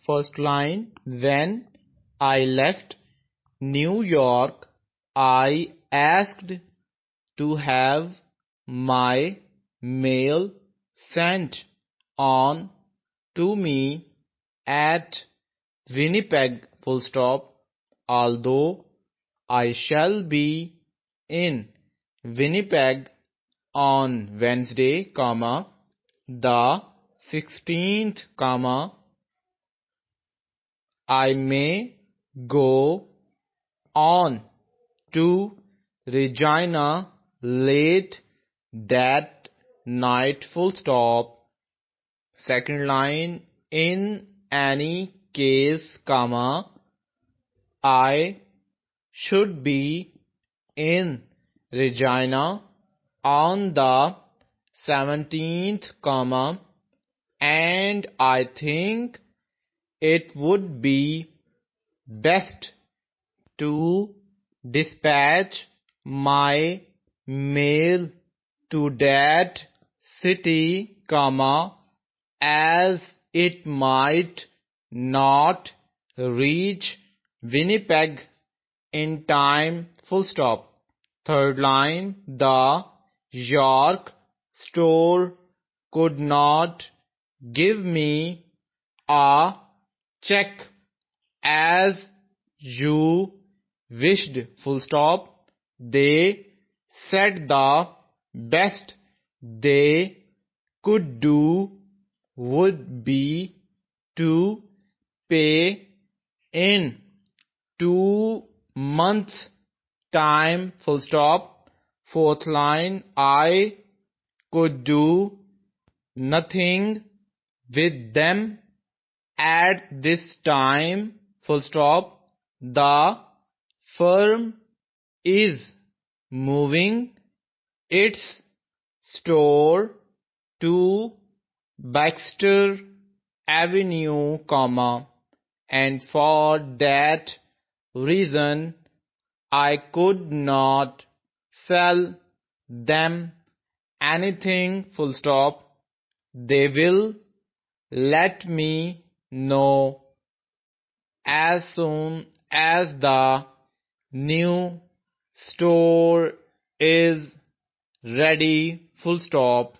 First line, when I left New York, I asked to have my mail sent on to me at Winnipeg, full stop, although I shall be in Winnipeg on Wednesday, comma, the 16th, comma, I may go on to Regina late that night, full stop. Second line, in any case, comma, I should be in Regina on the 17th, comma, and I think it would be best to dispatch my mail to that city, comma, as it might not reach Winnipeg in time, full stop. Third line, the York store could not give me a check as you wished, full stop. They said the best they could do would be to pay in 2 months' time, full stop. Fourth line, I could do nothing with them at this time, full stop. The firm is moving its store to Baxter Avenue, comma, and for that reason I could not sell them anything, full stop. They will let me know as soon as the new store is ready, full stop.